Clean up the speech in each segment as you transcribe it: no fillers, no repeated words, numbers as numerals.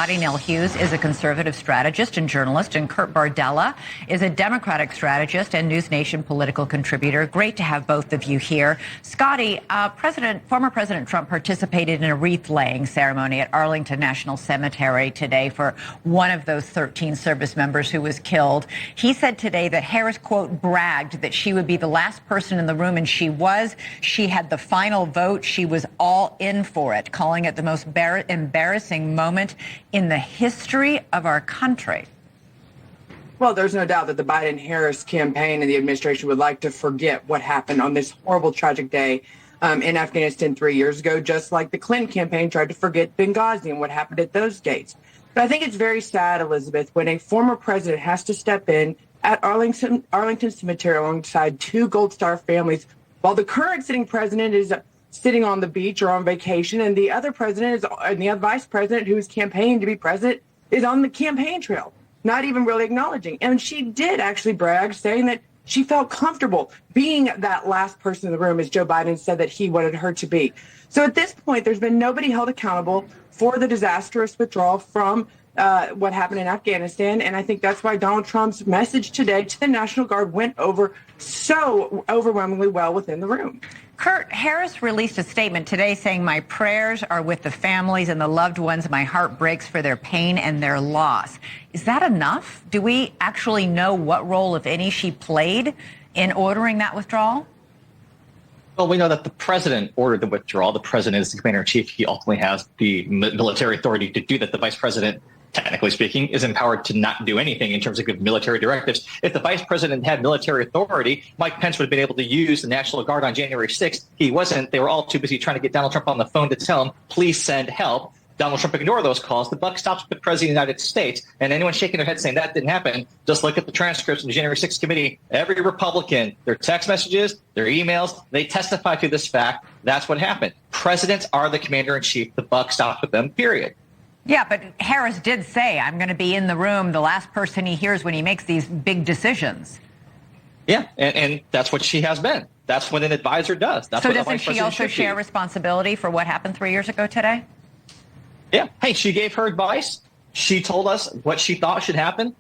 Neil Hughes is a conservative strategist and journalist, and Kurt Bardella is a Democratic strategist and NewsNation political contributor. Great to have both of you here. Scotty, former President Trump participated in a wreath-laying ceremony at Arlington National Cemetery today for one of those 13 service members who was killed. He said today that Harris, quote, bragged that she would be the last person in the room, and she was. She had the final vote. She was all in for it, calling it the most embarrassing moment in the history of our country. Well, there's no doubt that the Biden-Harris campaign and the administration would like to forget what happened on this horrible, tragic day in Afghanistan 3 years ago, just like the Clinton campaign tried to forget Benghazi and what happened at those gates. But I think it's very sad, Elizabeth, when a former president has to step in at Arlington Cemetery alongside two Gold Star families while the current sitting president is sitting on the beach or on vacation, and the other president and the other vice president who is campaigning to be president is on the campaign trail, not even really acknowledging. And she did actually brag, saying that she felt comfortable being that last person in the room, as Joe Biden said that he wanted her to be. So at this point, there's been nobody held accountable for the disastrous withdrawal from what happened in Afghanistan. And I think that's why Donald Trump's message today to the National Guard went over so overwhelmingly well within the room. Kurt, Harris released a statement today saying, "My prayers are with the families and the loved ones. My heart breaks for their pain and their loss." Is that enough? Do we actually know what role, if any, she played in ordering that withdrawal? Well, we know that the president ordered the withdrawal. The president is the commander-in-chief. He ultimately has the military authority to do that. The vice president, technically speaking, is empowered to not do anything in terms of give military directives. If the vice president had military authority, Mike Pence would have been able to use the National Guard on January 6th. He wasn't. They were all too busy trying to get Donald Trump on the phone to tell him, please send help. Donald Trump ignored those calls. The buck stops with the president of the United States. And anyone shaking their head saying that didn't happen, just look at the transcripts from the January 6th committee. Every Republican, their text messages, their emails, they testify to this fact. That's what happened. Presidents are the commander-in-chief. The buck stops with them, period. Yeah, but Harris did say, I'm going to be in the room, the last person he hears when he makes these big decisions. Yeah, and that's what she has been. That's what an advisor does. That's so what doesn't she also share responsibility for what happened 3 years ago today? Yeah. Hey, she gave her advice. She told us what she thought should happen.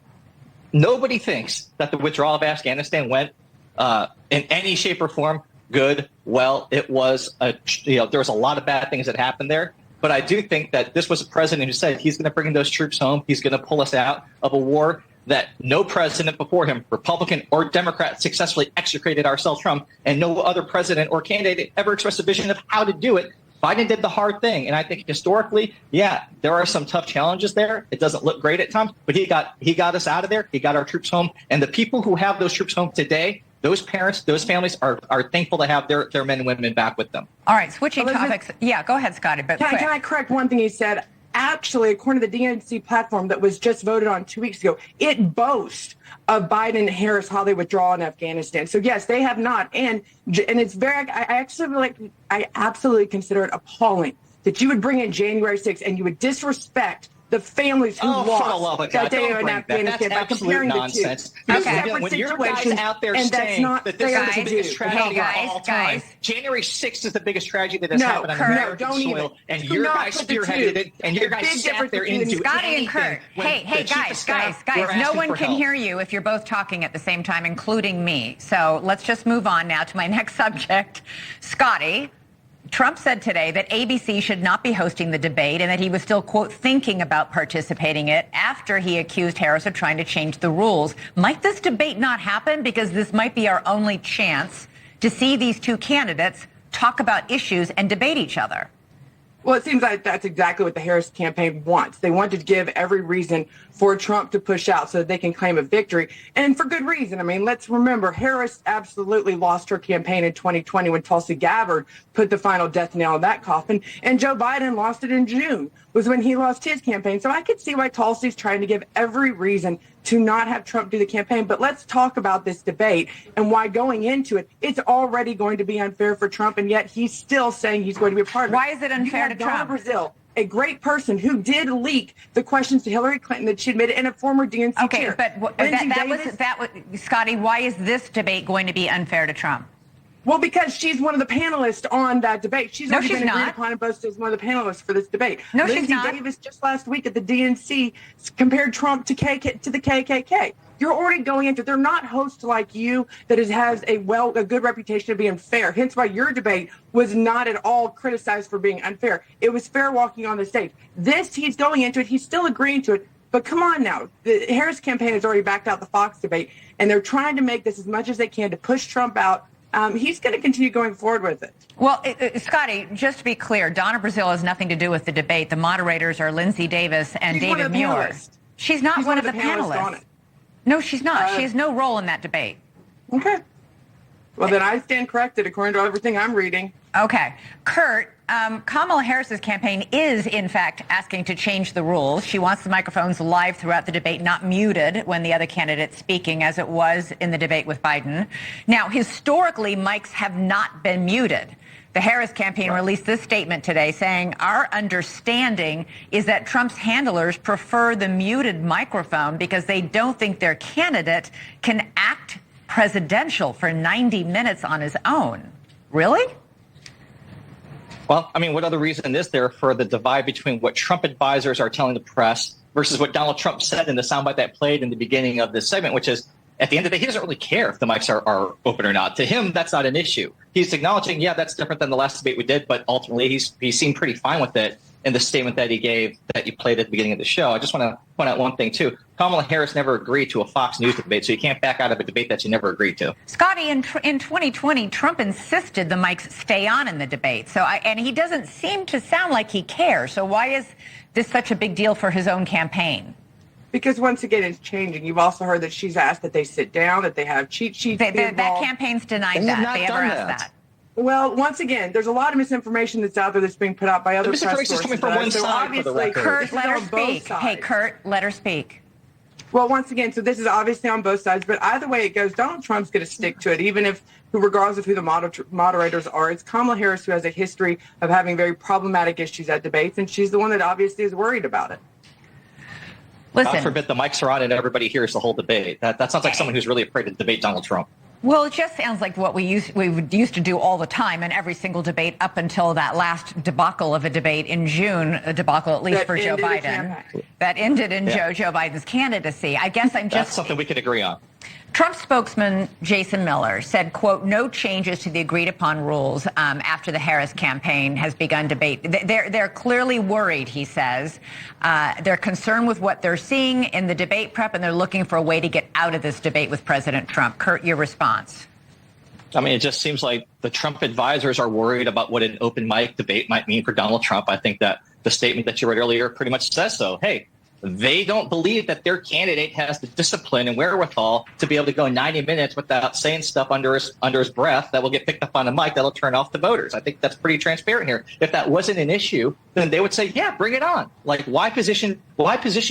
Nobody thinks that the withdrawal of Afghanistan went in any shape or form good. Well, it was, there was a lot of bad things that happened there. But I do think that this was a president who said he's going to bring those troops home. He's going to pull us out of a war that no president before him, Republican or Democrat, successfully extricated ourselves from, and no other president or candidate ever expressed a vision of how to do it. Biden did the hard thing. And I think historically, yeah, there are some tough challenges there. It doesn't look great at times, but he got us out of there. He got our troops home. And the people who have those troops home today, those parents, those families are thankful to have their men and women back with them. All right, switching topics. Yeah, go ahead, Scotty. But can I correct one thing he said? Actually, according to the DNC platform that was just voted on 2 weeks ago, it boasts of Biden-Harris holiday withdrawal in Afghanistan. So yes, they have not, and it's very. I absolutely consider it appalling that you would bring in January 6th and you would disrespect the families who lost that day in Afghanistan by comparing nonsense. The two. Okay. When your guys out there saying that this is the biggest tragedy of all time, January 6th is the biggest tragedy that has happened on American soil, and your guys spearheaded it, and your guys sat there and do Scotty and Kurt. Hey, guys, no one can hear you if you're both talking at the same time, including me. So let's just move on now to my next subject. Scotty, Trump said today that ABC should not be hosting the debate and that he was still, quote, thinking about participating in it after he accused Harris of trying to change the rules. Might this debate not happen? Because this might be our only chance to see these two candidates talk about issues and debate each other. Well, it seems like that's exactly what the Harris campaign wants. They want to give every reason for Trump to push out so that they can claim a victory. And for good reason. I mean, let's remember, Harris absolutely lost her campaign in 2020 when Tulsi Gabbard put the final death nail in that coffin. And Joe Biden lost it in June, was when he lost his campaign. So I could see why Tulsi's trying to give every reason to not have Trump do the campaign. But let's talk about this debate and why going into it, it's already going to be unfair for Trump. And yet he's still saying he's going to be a part of it. Why is it unfair to Trump? Brazil, a great person who did leak the questions to Hillary Clinton that she admitted, and a former DNC chair. Okay, but that was Scotty, why is this debate going to be unfair to Trump? Well, because she's one of the panelists on that debate. She's No, already she's been agreed not. upon and posted as one of the panelists for this debate. No, she's Lindsey not. Davis just last week at the DNC compared Trump to the KKK. You're already going into. They're not hosts like you that has a good reputation of being fair. Hence why your debate was not at all criticized for being unfair. It was fair walking on the stage. This, he's going into it. He's still agreeing to it. But come on now. The Harris campaign has already backed out the Fox debate, and they're trying to make this as much as they can to push Trump out. He's going to continue going forward with it. Well, Scotty, just to be clear, Donna Brazile has nothing to do with the debate. The moderators are Lindsey Davis and She's David Muir. She's not one of the panelists. On it. No, she's not. She has no role in that debate. Okay. Well, then I stand corrected according to everything I'm reading. Okay. Kurt, Kamala Harris's campaign is, in fact, asking to change the rules. She wants the microphones live throughout the debate, not muted when the other candidate's speaking, as it was in the debate with Biden. Now, historically, mics have not been muted. The Harris campaign released this statement today saying, our understanding is that Trump's handlers prefer the muted microphone because they don't think their candidate can act presidential for 90 minutes on his own. Really? Well, I mean, what other reason is there for the divide between what Trump advisors are telling the press versus what Donald Trump said in the soundbite that played in the beginning of this segment, which is, at the end of the day, he doesn't really care if the mics are open or not. To him, that's not an issue. He's acknowledging, yeah, that's different than the last debate we did, but ultimately he seemed pretty fine with it in the statement that he gave that you played at the beginning of the show. I just want to point out one thing, too. Kamala Harris never agreed to a Fox News debate, so you can't back out of a debate that you never agreed to. Scotty, in 2020, Trump insisted the mics stay on in the debate. And he doesn't seem to sound like he cares. So why is this such a big deal for his own campaign? Because once again, it's changing. You've also heard that she's asked that they sit down, that they have cheat sheets. That campaign's denied that. They ever asked that. Well, once again, there's a lot of misinformation that's out there that's being put out by other press sources. Coming from one side, for the record. Kurt, let her speak. Hey, Kurt, let her speak. Well, once again, so this is obviously on both sides, but either way it goes, Donald Trump's going to stick to it, even if, regardless of who the moderators are. It's Kamala Harris who has a history of having very problematic issues at debates, and she's the one that obviously is worried about it. Listen, God forbid the mics are on and everybody hears the whole debate. That sounds like someone who's really afraid to debate Donald Trump. Well, it just sounds like what we used to do all the time in every single debate up until that last debacle of a debate in June, a debacle at least for Joe Biden, that ended in Joe Biden's candidacy. I guess that's something we can agree on. Trump spokesman Jason Miller said, quote, no changes to the agreed upon rules after the Harris campaign has begun debate. They're clearly worried, he says. They're concerned with what they're seeing in the debate prep, and they're looking for a way to get out of this debate with President Trump. Kurt, your response? I mean, it just seems like the Trump advisors are worried about what an open mic debate might mean for Donald Trump. I think that the statement that you read earlier pretty much says so. Hey, they don't believe that their candidate has the discipline and wherewithal to be able to go 90 minutes without saying stuff under his breath that will get picked up on a mic that'll turn off the voters. I think that's pretty transparent here. If that wasn't an issue, then they would say, yeah, bring it on. Like, why position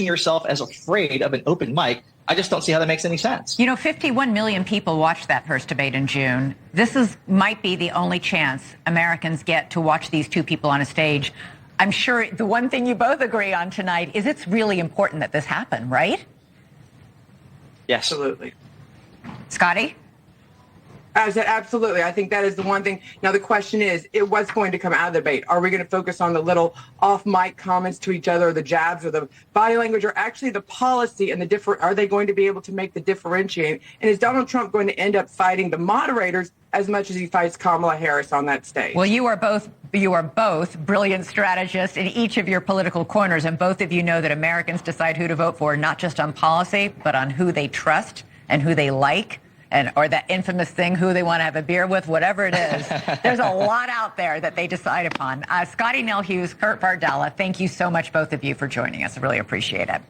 yourself as afraid of an open mic? I just don't see how that makes any sense. 51 million people watched that first debate in June. This might be the only chance Americans get to watch these two people on a stage. I'm sure the one thing you both agree on tonight is it's really important that this happen, right? Yes. Absolutely. Scotty? I said absolutely. I think that is the one thing. Now, the question is, what's going to come out of the debate? Are we going to focus on the little off-mic comments to each other, or the jabs, or the body language, or actually the policy and are they going to be able to make the differentiate? And is Donald Trump going to end up fighting the moderators as much as he fights Kamala Harris on that stage? Well, you are both brilliant strategists in each of your political corners, and both of you know that Americans decide who to vote for, not just on policy, but on who they trust and who they like. Or that infamous thing, who they want to have a beer with, whatever it is. There's a lot out there that they decide upon. Scotty Nell Hughes, Kurt Bardella, thank you so much, both of you, for joining us. I really appreciate it.